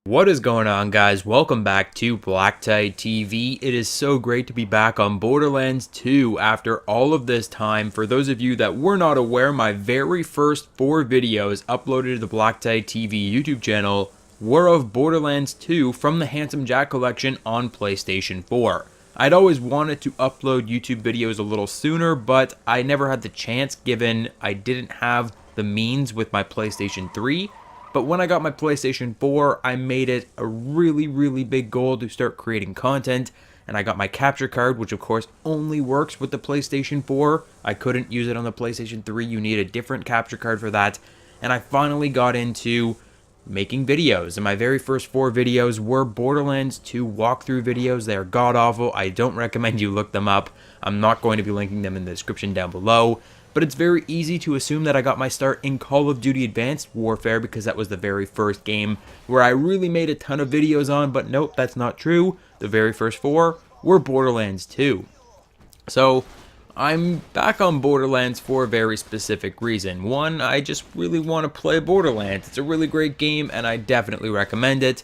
What is going on, guys? Welcome back to BlackTideTV. It is so great to be back on Borderlands 2 after all of this time. For those of you that were not aware, my very first 4 videos uploaded to the BlackTideTV YouTube channel were of Borderlands 2 from the Handsome Jack collection on PlayStation 4. I'd always wanted to upload YouTube videos a little sooner, but I never had the chance given I didn't have the means with my PlayStation 3. But when I got my PlayStation 4, I made it a really big goal to start creating content, and I got my capture card, which of course only works with the PlayStation 4. I couldn't use it on the PlayStation 3, you need a different capture card for that, and I finally got into making videos, and my very first 4 videos were Borderlands 2 walkthrough videos. They are god-awful. I don't recommend you look them up. I'm not going to be linking them in the description down below. But it's very easy to assume that I got my start in Call of Duty Advanced Warfare because that was the very first game where I really made a ton of videos on, but nope, that's not true. The very first 4 were Borderlands 2. So, I'm back on Borderlands for a very specific reason. One, I just really want to play Borderlands. It's a really great game and I definitely recommend it.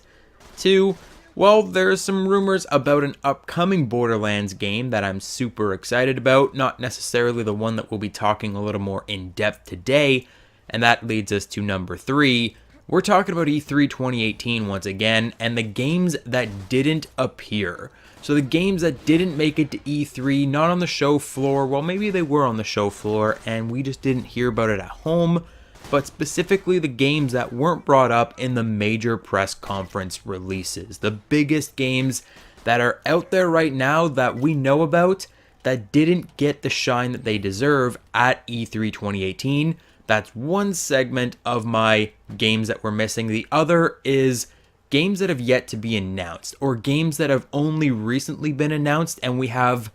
2, well, there's some rumors about an upcoming Borderlands game that I'm super excited about, not necessarily the one that we'll be talking a little more in depth today, and that leads us to number 3. We're talking about E3 2018 once again, and the games that didn't appear. So the games that didn't make it to E3, not on the show floor, well maybe they were on the show floor and we just didn't hear about it at home, but specifically the games that weren't brought up in the major press conference releases. The biggest games that are out there right now that we know about that didn't get the shine that they deserve at E3 2018. That's one segment of my games that we're missing. The other is games that have yet to be announced, or games that have only recently been announced and we have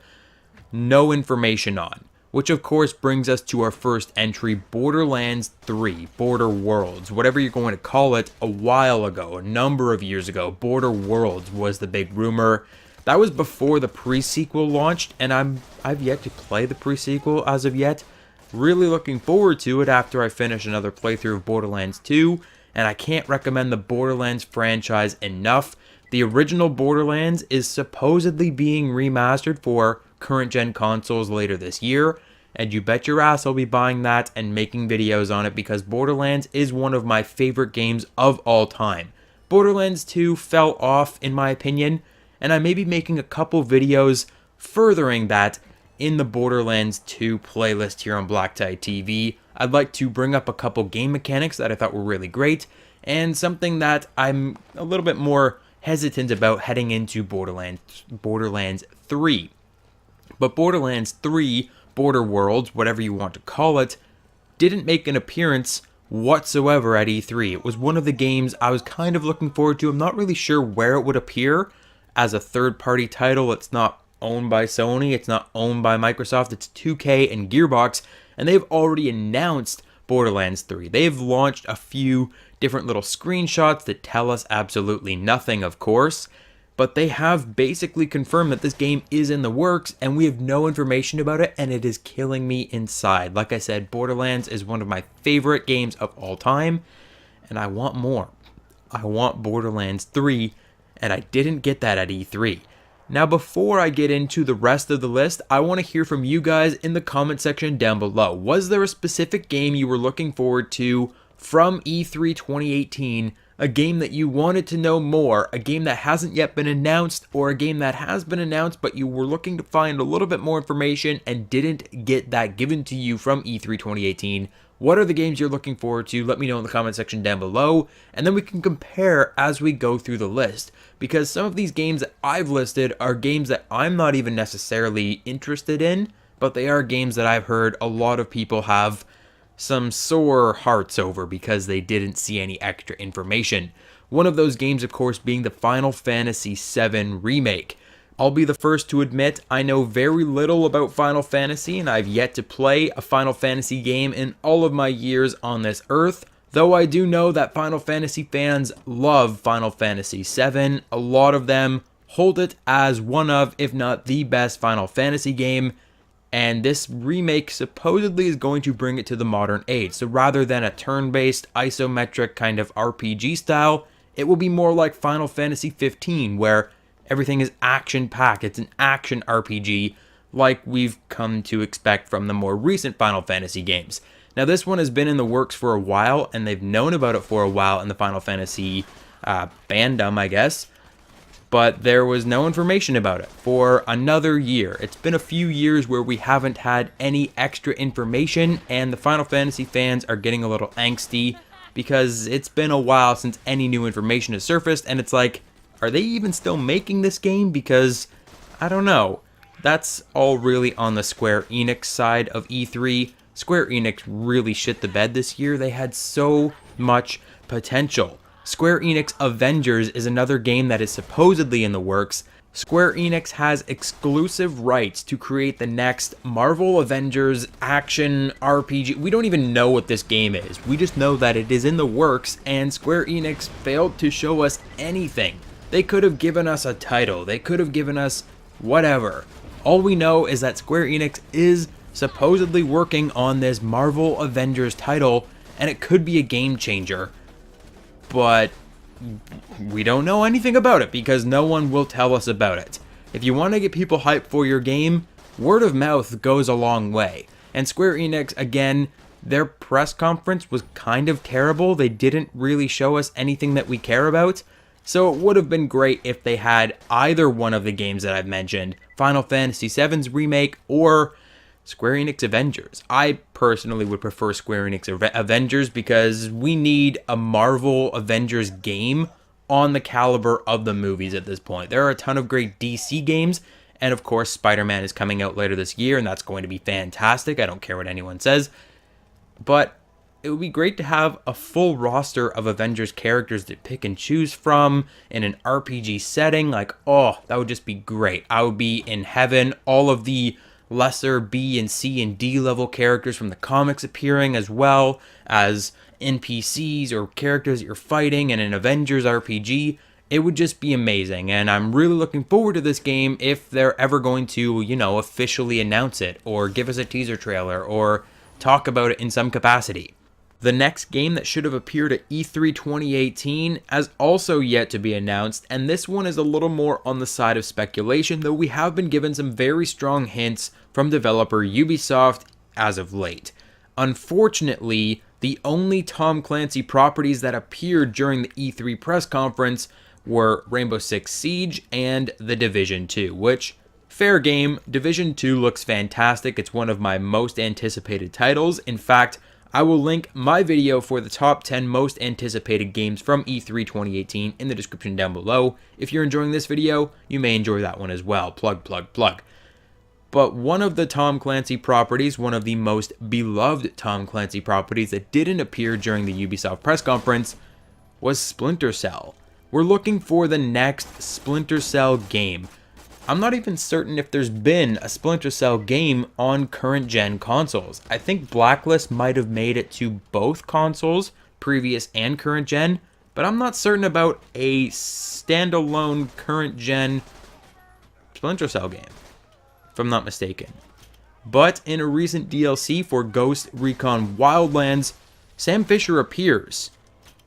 no information on. Which of course brings us to our first entry, Borderlands 3, Border Worlds, whatever you're going to call it. A while ago, a number of years ago, Border Worlds was the big rumor. That was before the pre-sequel launched, and I've yet to play the pre-sequel as of yet. Really looking forward to it after I finish another playthrough of Borderlands 2, and I can't recommend the Borderlands franchise enough. The original Borderlands is supposedly being remastered for current gen consoles later this year, and you bet your ass I'll be buying that and making videos on it because Borderlands is one of my favorite games of all time. Borderlands 2 fell off in my opinion, and I may be making a couple videos furthering that in the Borderlands 2 playlist here on BlackTideTV. I'd like to bring up a couple game mechanics that I thought were really great, and something that I'm a little bit more hesitant about heading into Borderlands 3. But Borderlands 3, Border Worlds, whatever you want to call it, didn't make an appearance whatsoever at E3. It was one of the games I was kind of looking forward to. I'm not really sure where it would appear as a third-party title. It's not owned by Sony, it's not owned by Microsoft, it's 2K and Gearbox, and they've already announced Borderlands 3. They've launched a few different little screenshots that tell us absolutely nothing, of course, but they have basically confirmed that this game is in the works and we have no information about it, and it is killing me inside. Like I said, Borderlands is one of my favorite games of all time and I want more. I want Borderlands 3 and I didn't get that at E3. Now before I get into the rest of the list, I want to hear from you guys in the comment section down below. Was there a specific game you were looking forward to from E3 2018? A game that you wanted to know more, a game that hasn't yet been announced, or a game that has been announced but you were looking to find a little bit more information and didn't get that given to you from E3 2018. What are the games you're looking forward to? Let me know in the comment section down below, and then we can compare as we go through the list. Because some of these games that I've listed are games that I'm not even necessarily interested in, but they are games that I've heard a lot of people have some sore hearts over because they didn't see any extra information. One of those games, of course, being the Final Fantasy VII Remake. I'll be the first to admit I know very little about Final Fantasy, and I've yet to play a Final Fantasy game in all of my years on this earth, though I do know that Final Fantasy fans love Final Fantasy VII. A lot of them hold it as one of, if not the best Final Fantasy game, and this remake supposedly is going to bring it to the modern age. So rather than a turn-based isometric kind of RPG style, It will be more like Final Fantasy 15, where everything is action-packed. It's an action RPG, like we've come to expect from the more recent Final Fantasy games. Now, this one has been in the works for a while, and they've known about it for a while in the Final Fantasy fandom, I guess. But there was no information about it for another year. It's been a few years where we haven't had any extra information, and the Final Fantasy fans are getting a little angsty because it's been a while since any new information has surfaced, and it's like, are they even still making this game? Because, I don't know. That's all really on the Square Enix side of E3. Square Enix really shit the bed this year. They had so much potential. Square Enix Avengers is another game that is supposedly in the works. Square Enix has exclusive rights to create the next Marvel Avengers action RPG. We don't even know what this game is. We just know that it is in the works, and Square Enix failed to show us anything. They could have given us a title. They could have given us whatever. All we know is that Square Enix is supposedly working on this Marvel Avengers title, and it could be a game changer. But we don't know anything about it because no one will tell us about it. If you want to get people hyped for your game, word of mouth goes a long way. And Square Enix, again, their press conference was kind of terrible. They didn't really show us anything that we care about. So it would have been great if they had either one of the games that I've mentioned, Final Fantasy VII's remake or Square Enix Avengers. I personally would prefer Square Enix Avengers because we need a Marvel Avengers game on the caliber of the movies at this point. There are a ton of great DC games, and of course Spider-Man is coming out later this year, and that's going to be fantastic. I don't care what anyone says. But it would be great to have a full roster of Avengers characters to pick and choose from in an RPG setting. Like, oh, that would just be great. I would be in heaven. All of the lesser B and C and D level characters from the comics appearing, as well as NPCs or characters that you're fighting in an Avengers RPG. It would just be amazing, and I'm really looking forward to this game if they're ever going to, officially announce it, or give us a teaser trailer, or talk about it in some capacity. The next game that should have appeared at E3 2018 has also yet to be announced, and this one is a little more on the side of speculation, though we have been given some very strong hints from developer Ubisoft as of late. Unfortunately, the only Tom Clancy properties that appeared during the E3 press conference were Rainbow Six Siege and The Division 2, which, fair game, Division 2 looks fantastic. It's one of my most anticipated titles. In fact, I will link my video for the top 10 most anticipated games from E3 2018 in the description down below. If you're enjoying this video, you may enjoy that one as well. Plug, plug, plug. But one of the Tom Clancy properties, one of the most beloved Tom Clancy properties that didn't appear during the Ubisoft press conference, was Splinter Cell. We're looking for the next Splinter Cell game. I'm not even certain if there's been a Splinter Cell game on current gen consoles. I think Blacklist might have made it to both consoles, previous and current gen, but I'm not certain about a standalone current gen Splinter Cell game, if I'm not mistaken. But in a recent DLC for Ghost Recon Wildlands, Sam Fisher appears.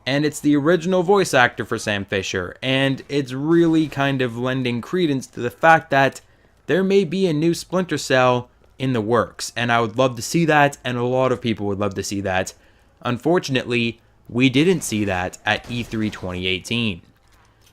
And it's the original voice actor for Sam Fisher, and it's really kind of lending credence to the fact that there may be a new Splinter Cell in the works, and I would love to see that, and a lot of people would love to see that. Unfortunately, we didn't see that at E3 2018.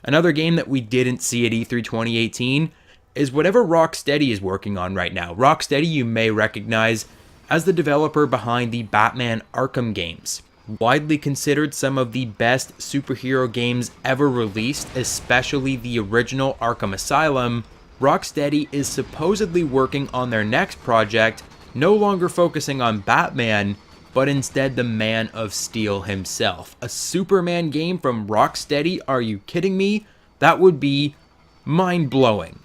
Another game that we didn't see at E3 2018 is whatever Rocksteady is working on right now. Rocksteady you may recognize as the developer behind the Batman Arkham games. Widely considered some of the best superhero games ever released, especially the original Arkham Asylum, Rocksteady is supposedly working on their next project, no longer focusing on Batman, but instead the Man of Steel himself. A Superman game from Rocksteady? Are you kidding me? That would be mind-blowing.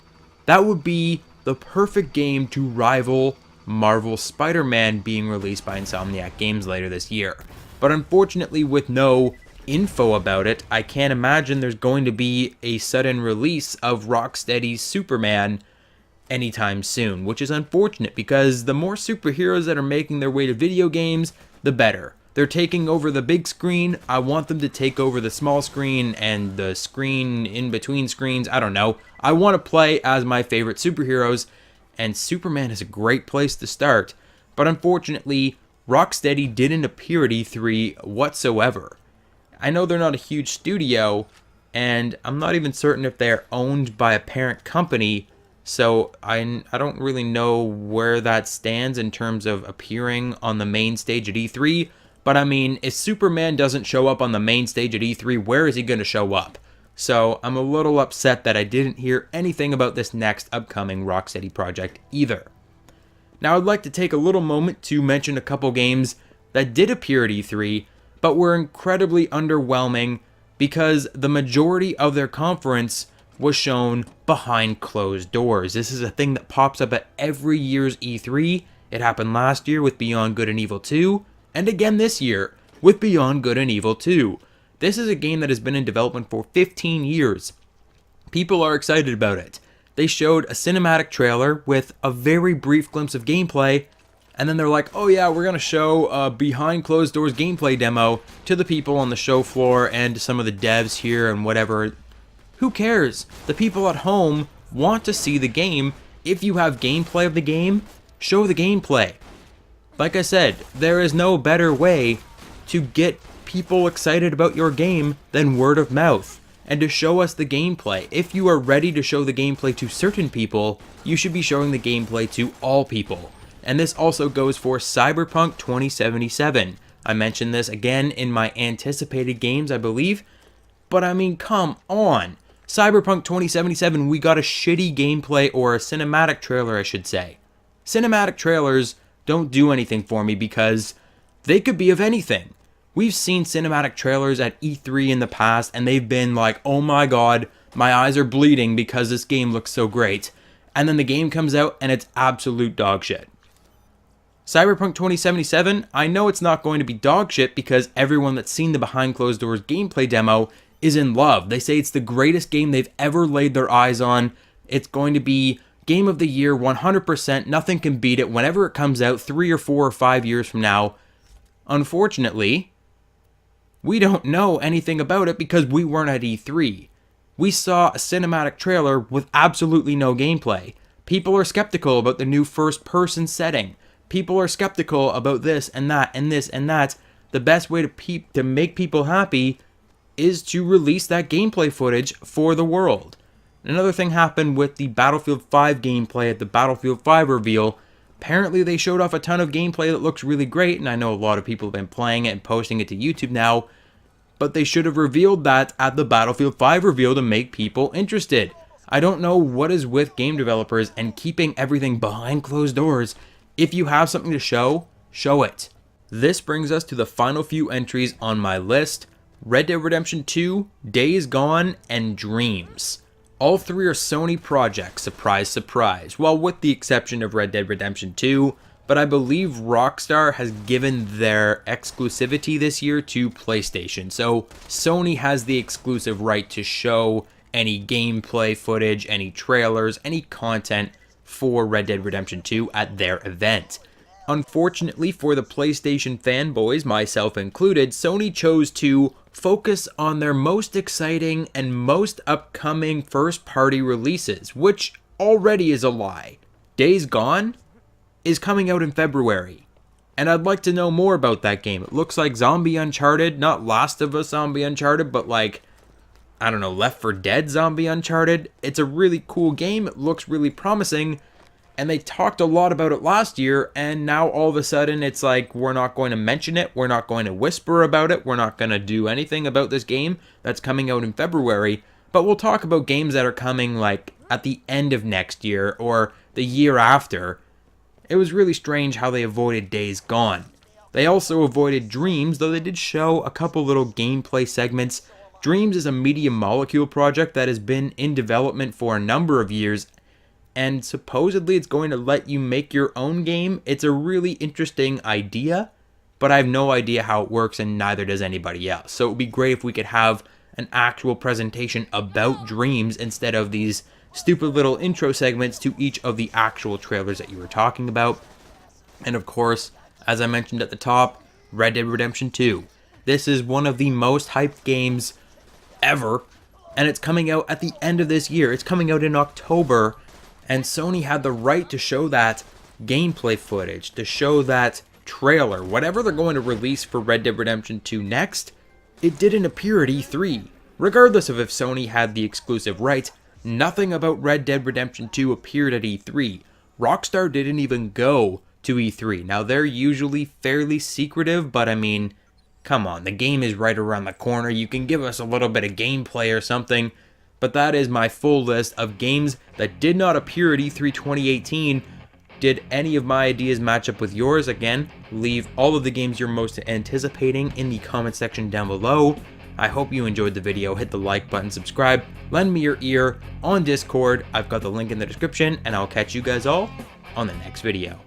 That would be the perfect game to rival Marvel Spider-Man being released by Insomniac Games later this year. But unfortunately, with no info about it, I can't imagine there's going to be a sudden release of Rocksteady's Superman anytime soon, which is unfortunate because the more superheroes that are making their way to video games, the better. They're taking over the big screen. I want them to take over the small screen and the screen in between screens. I don't know. I want to play as my favorite superheroes, and Superman is a great place to start. But unfortunately, Rocksteady didn't appear at E3 whatsoever. I know they're not a huge studio, and I'm not even certain if they're owned by a parent company, so I don't really know where that stands in terms of appearing on the main stage at E3. But I mean, if Superman doesn't show up on the main stage at E3, where is he going to show up? So I'm a little upset that I didn't hear anything about this next upcoming Rocksteady project either. Now I'd like to take a little moment to mention a couple games that did appear at E3, but were incredibly underwhelming because the majority of their conference was shown behind closed doors. This is a thing that pops up at every year's E3. It happened last year with Beyond Good and Evil 2, and again this year with Beyond Good and Evil 2. This is a game that has been in development for 15 years. People are excited about it. They showed a cinematic trailer with a very brief glimpse of gameplay, and then they're like, oh yeah, we're going to show a behind closed doors gameplay demo to the people on the show floor and some of the devs here and whatever. Who cares? The people at home want to see the game. If you have gameplay of the game, show the gameplay. Like I said, there is no better way to get people excited about your game than word of mouth, and to show us the gameplay. If you are ready to show the gameplay to certain people, you should be showing the gameplay to all people. And this also goes for Cyberpunk 2077. I mentioned this again in my anticipated games, I believe, but I mean, come on. Cyberpunk 2077, we got a shitty gameplay, or a cinematic trailer, I should say. Cinematic trailers don't do anything for me because they could be of anything. We've seen cinematic trailers at E3 in the past, and they've been like, oh my god, my eyes are bleeding because this game looks so great. And then the game comes out and it's absolute dog shit. Cyberpunk 2077, I know it's not going to be dog shit because everyone that's seen the behind closed doors gameplay demo is in love. They say it's the greatest game they've ever laid their eyes on. It's going to be Game of the Year 100%. Nothing can beat it whenever it comes out 3 or 4 or 5 years from now. Unfortunately, we don't know anything about it because we weren't at E3. We saw a cinematic trailer with absolutely no gameplay. People are skeptical about the new first-person setting. People are skeptical about this and that and this and that. The best way to make people happy is to release that gameplay footage for the world. Another thing happened with the Battlefield 5 gameplay at the Battlefield 5 reveal. Apparently they showed off a ton of gameplay that looks really great, and I know a lot of people have been playing it and posting it to YouTube now, but they should have revealed that at the Battlefield 5 reveal to make people interested. I don't know what is with game developers and keeping everything behind closed doors. If you have something to show, show it. This brings us to the final few entries on my list: Red Dead Redemption 2, Days Gone, and Dreams. All three are Sony projects, surprise, surprise. Well, with the exception of Red Dead Redemption 2, but I believe Rockstar has given their exclusivity this year to PlayStation. So Sony has the exclusive right to show any gameplay footage, any trailers, any content for Red Dead Redemption 2 at their event. Unfortunately for the PlayStation fanboys, myself included, Sony chose to focus on their most exciting and most upcoming first-party releases, which already is a lie. Days Gone is coming out in February, and I'd like to know more about that game. It looks like Zombie Uncharted, not Last of Us Zombie Uncharted, but like, I don't know, Left 4 Dead Zombie Uncharted. It's a really cool game, it looks really promising, and they talked a lot about it last year, and now all of a sudden it's like, we're not going to mention it, we're not going to whisper about it, we're not going to do anything about this game that's coming out in February, but we'll talk about games that are coming like at the end of next year or the year after. It was really strange how they avoided Days Gone. They also avoided Dreams, though they did show a couple little gameplay segments. Dreams is a Media Molecule project that has been in development for a number of years, and supposedly it's going to let you make your own game. It's a really interesting idea, but I have no idea how it works, and neither does anybody else. So it would be great if we could have an actual presentation about Dreams instead of these stupid little intro segments to each of the actual trailers that you were talking about. And of course, as I mentioned at the top, Red Dead Redemption 2. This is one of the most hyped games ever, and it's coming out at the end of this year. It's coming out in October, and Sony had the right to show that gameplay footage, to show that trailer, whatever they're going to release for Red Dead Redemption 2 next. It didn't appear at E3. Regardless of if Sony had the exclusive rights, nothing about Red Dead Redemption 2 appeared at E3. Rockstar didn't even go to E3. Now, they're usually fairly secretive, but I mean, come on, the game is right around the corner. You can give us a little bit of gameplay or something. But that is my full list of games that did not appear at E3 2018. Did any of my ideas match up with yours? Again, leave all of the games you're most anticipating in the comment section down below. I hope you enjoyed the video. Hit the like button, subscribe, lend me your ear on Discord. I've got the link in the description, and I'll catch you guys all on the next video.